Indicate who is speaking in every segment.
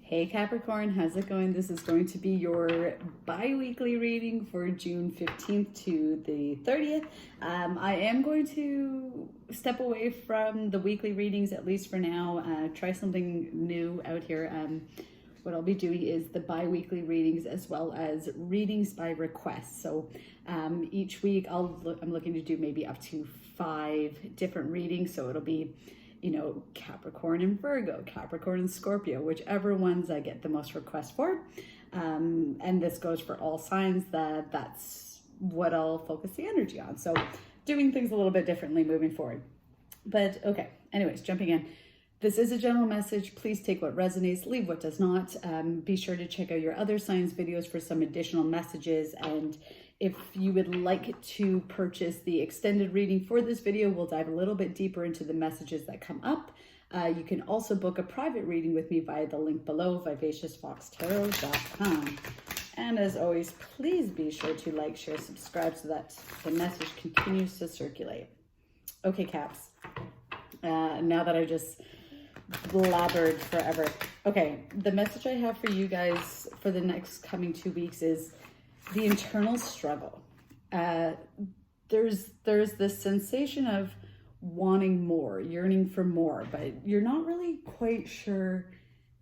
Speaker 1: Hey Capricorn, how's it going? This is going to be your bi-weekly reading for June 15th to the 30th. I am going to step away from the weekly readings, at least for now, try something new out here. What I'll be doing is the bi-weekly readings as well as readings by request. So each week I'm looking to do maybe up to 5 different readings. So it'll be Capricorn and Virgo, Capricorn and Scorpio, whichever ones I get the most requests for. And this goes for all signs. That's what I'll focus the energy on. So doing things a little bit differently moving forward. But okay, anyways, jumping in. This is a general message. Please take what resonates, leave what does not. Be sure to check out your other signs videos for some additional messages. And if you would like to purchase the extended reading for this video, we'll dive a little bit deeper into the messages that come up. You can also book a private reading with me via the link below, vivaciousfoxtarot.com. And as always, please be sure to like, share, subscribe so that the message continues to circulate. Okay, Caps. Now that I just blabbered forever. Okay, the message I have for you guys for the next coming 2 weeks is the internal struggle. There's this sensation of wanting more, yearning for more, but you're not really quite sure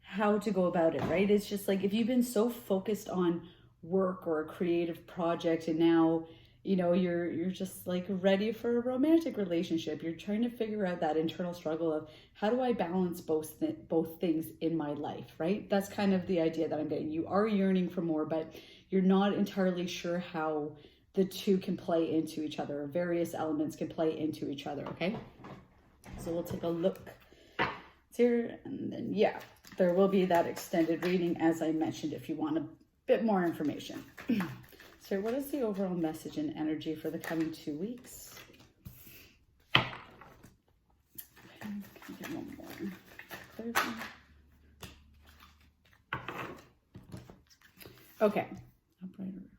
Speaker 1: how to go about it, right? It's just like if you've been so focused on work or a creative project and now you're just like ready for a romantic relationship. You're trying to figure out that internal struggle of how do I balance both things in my life, right? That's kind of the idea that I'm getting. You are yearning for more, but you're not entirely sure how the two can play into each other, or various elements can play into each other, okay? So we'll take a look here, and then yeah, there will be that extended reading as I mentioned if you want a bit more information. So what is the overall message and energy for the coming 2 weeks? Okay, can I get one more? Clarity. Okay. Upright or reversed.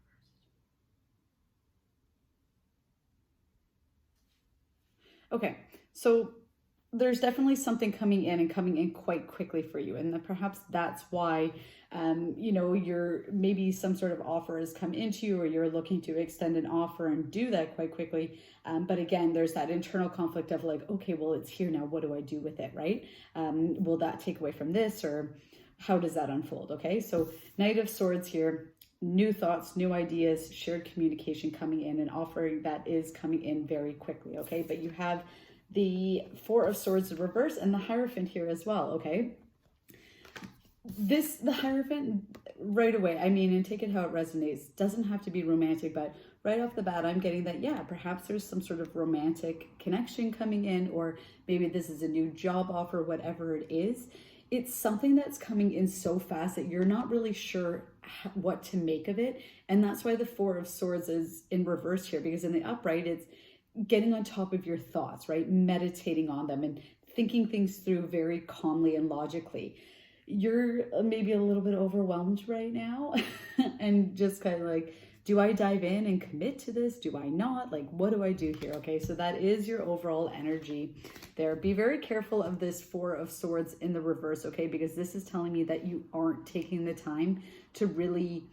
Speaker 1: Okay, so there's definitely something coming in quite quickly for you. And perhaps that's why, you're maybe some sort of offer has come into you or you're looking to extend an offer and do that quite quickly. But again, there's that internal conflict of like, okay, well, it's here now. What do I do with it, right? Will that take away from this or how does that unfold? Okay, so Knight of Swords here, new thoughts, new ideas, shared communication coming in, an offering that is coming in very quickly, okay? But you have the Four of Swords in reverse and the Hierophant here as well, okay? The Hierophant right away, I mean, and take it how it resonates, doesn't have to be romantic, but right off the bat, I'm getting that, yeah, perhaps there's some sort of romantic connection coming in, or maybe this is a new job offer, whatever it is. It's something that's coming in so fast that you're not really sure what to make of it. And that's why the Four of Swords is in reverse here, because in the upright, it's getting on top of your thoughts, right? Meditating on them and thinking things through very calmly and logically. You're maybe a little bit overwhelmed right now and just kind of like, do I dive in and commit to this? Do I not? Like, what do I do here? Okay, so that is your overall energy there. Be very careful of this Four of Swords in the reverse, okay? Because this is telling me that you aren't taking the time to really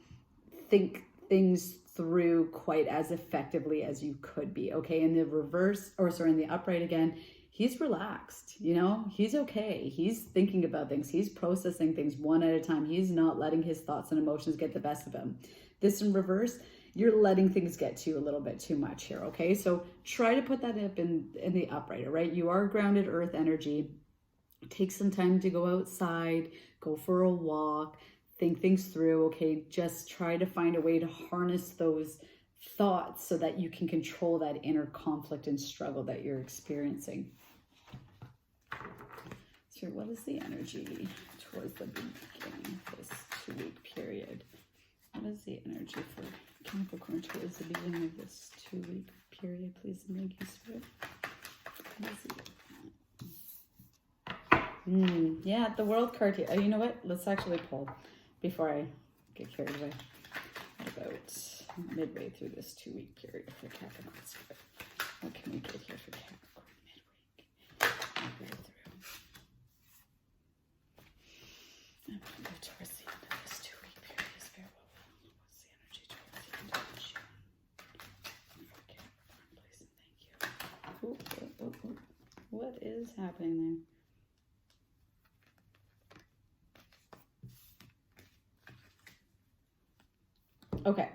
Speaker 1: think things through quite as effectively as you could be, okay? In the reverse, or sorry, in the upright again, he's relaxed, he's okay. He's thinking about things. He's processing things one at a time. He's not letting his thoughts and emotions get the best of him. This in reverse, you're letting things get to you a little bit too much here, okay? So try to put that up in the upright, all right? You are grounded earth energy. Take some time to go outside, go for a walk, think things through, okay? Just try to find a way to harness those thoughts so that you can control that inner conflict and struggle that you're experiencing. So what is the energy towards the beginning of this 2-week period? What is the energy for Capricorn towards the beginning of this 2-week period, please? And thank you, Spirit. What is it? Yeah, the World card here. Oh, you know what? Let's actually pull before I get carried away. About midway through this 2-week period for Capricorn. What can we get here for Capricorn midweek? Midway through. I'm going to go towards the end of this 2-week period. Spirit, what's the energy towards the end of June? For Capricorn, please and thank you. What is happening there? Okay.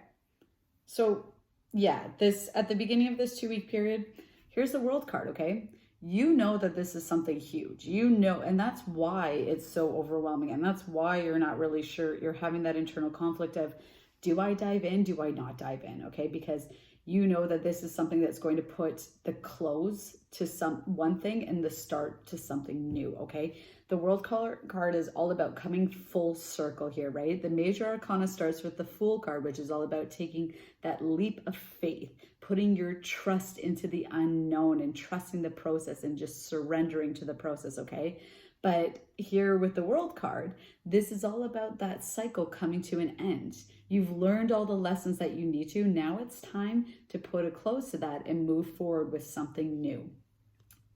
Speaker 1: So, yeah, this at the beginning of this 2-week period, here's the World card, okay? You know that this is something huge. You know, and that's why it's so overwhelming. And that's why you're not really sure. You're having that internal conflict of, do I dive in? Do I not dive in? Okay, because you know that this is something that's going to put the close to one thing and the start to something new, okay? The World card is all about coming full circle here, right? The Major Arcana starts with the Fool card, which is all about taking that leap of faith, putting your trust into the unknown and trusting the process and just surrendering to the process, okay? But here with the World card, this is all about that cycle coming to an end. You've learned all the lessons that you need to. Now it's time to put a close to that and move forward with something new.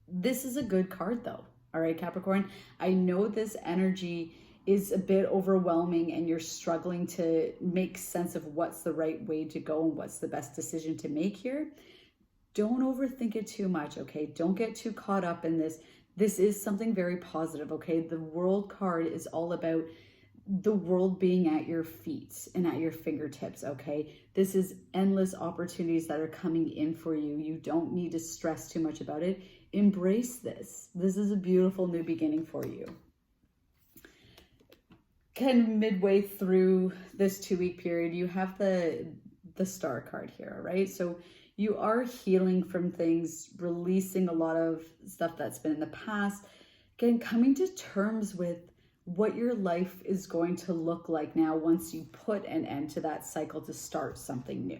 Speaker 1: This is a good card though. All right, Capricorn, I know this energy is a bit overwhelming and you're struggling to make sense of what's the right way to go and what's the best decision to make here. Don't overthink it too much, okay? Don't get too caught up in this. This is something very positive, okay? The World card is all about the world being at your feet and at your fingertips, okay? This is endless opportunities that are coming in for you. You don't need to stress too much about it. Embrace this. This is a beautiful new beginning for you. Kind of midway through this 2-week period, you have the Star card here, right? So you are healing from things, releasing a lot of stuff that's been in the past. Again, coming to terms with what your life is going to look like now once you put an end to that cycle to start something new.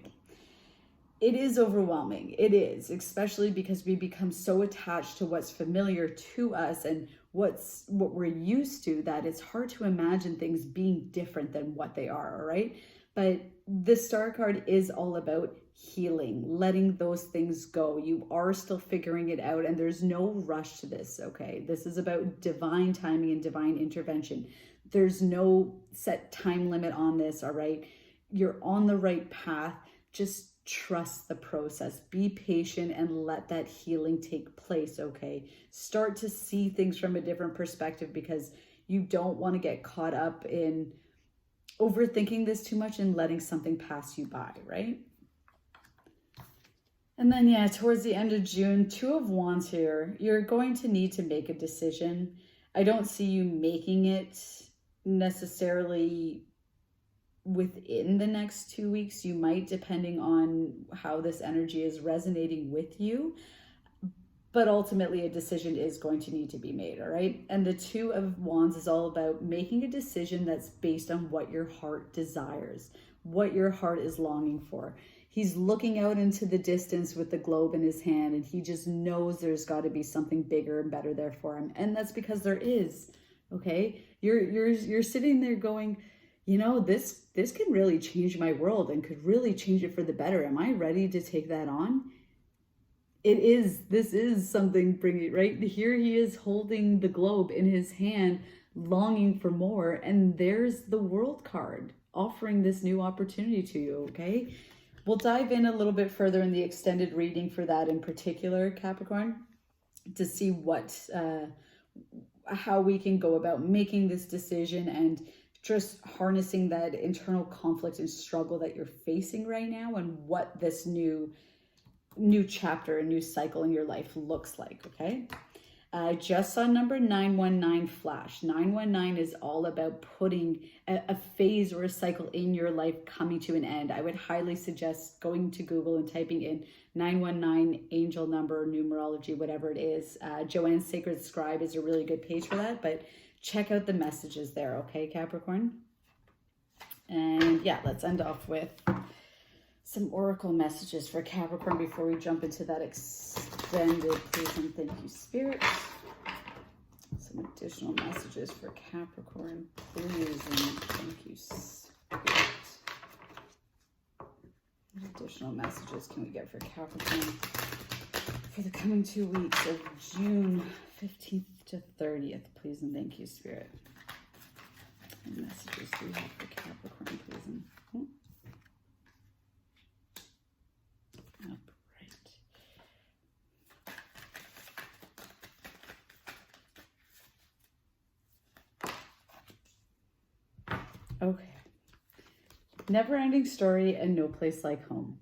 Speaker 1: It is overwhelming. It is, especially because we become so attached to what's familiar to us and what we're used to that it's hard to imagine things being different than what they are, all right? But the Star card is all about healing, letting those things go. You are still figuring it out and there's no rush to this, okay? This is about divine timing and divine intervention. There's no set time limit on this, all right? You're on the right path. Just trust the process. Be patient and let that healing take place, okay? Start to see things from a different perspective because you don't want to get caught up in overthinking this too much and letting something pass you by, right? And then, yeah, towards the end of June, 2 of Wands here, you're going to need to make a decision. I don't see you making it necessarily within the next 2 weeks. You might, depending on how this energy is resonating with you. But ultimately, a decision is going to need to be made, all right? And the 2 of Wands is all about making a decision that's based on what your heart desires, what your heart is longing for. He's looking out into the distance with the globe in his hand, and he just knows there's got to be something bigger and better there for him. And that's because there is, okay? You're sitting there going, you know, this can really change my world and could really change it for the better. Am I ready to take that on? This is something bringing, right? Here he is holding the globe in his hand, longing for more. And there's the World card offering this new opportunity to you, okay? We'll dive in a little bit further in the extended reading for that in particular, Capricorn, to see how we can go about making this decision and just harnessing that internal conflict and struggle that you're facing right now and what this new chapter, a new cycle in your life looks like, okay? I just saw number 919 flash. 919 is all about putting a phase or a cycle in your life coming to an end. I would highly suggest going to Google and typing in 919 angel number, numerology, whatever it is. Joanne's Sacred Scribe is a really good page for that, but check out the messages there, okay, Capricorn? And yeah, let's end off with some oracle messages for Capricorn before we jump into that extended please and thank you, Spirit. Some additional messages for Capricorn, please and thank you, Spirit. What additional messages can we get for Capricorn for the coming 2 weeks of June 15th to 30th, please and thank you, Spirit. messages do you have for Capricorn, please? Okay. Never-ending story and no place like home.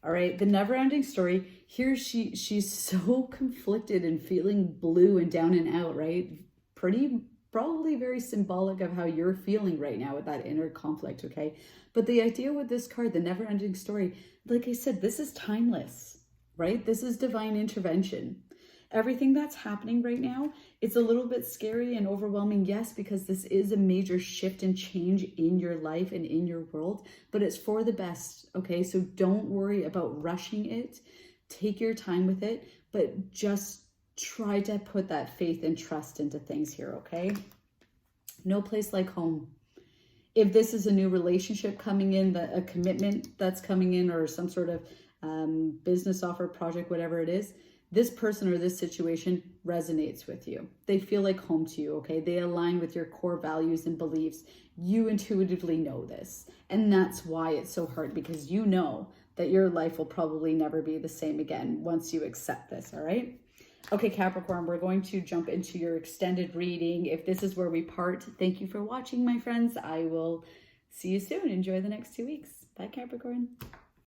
Speaker 1: All right, the never-ending story. Here she's so conflicted and feeling blue and down and out, right? Probably very symbolic of how you're feeling right now with that inner conflict, okay? But the idea with this card, the never-ending story, like I said, this is timeless, right? This is divine intervention. Everything that's happening right now, it's a little bit scary and overwhelming, yes, because this is a major shift and change in your life and in your world, but it's for the best, okay? So don't worry about rushing it. Take your time with it, but just try to put that faith and trust into things here, okay? No place like home. If this is a new relationship coming in, a commitment that's coming in, or some sort of business offer, project, whatever it is, this person or this situation resonates with you. They feel like home to you, okay? They align with your core values and beliefs. You intuitively know this. And that's why it's so hard, because you know that your life will probably never be the same again once you accept this, all right? Okay, Capricorn, we're going to jump into your extended reading. If this is where we part, thank you for watching, my friends. I will see you soon. Enjoy the next 2 weeks. Bye, Capricorn.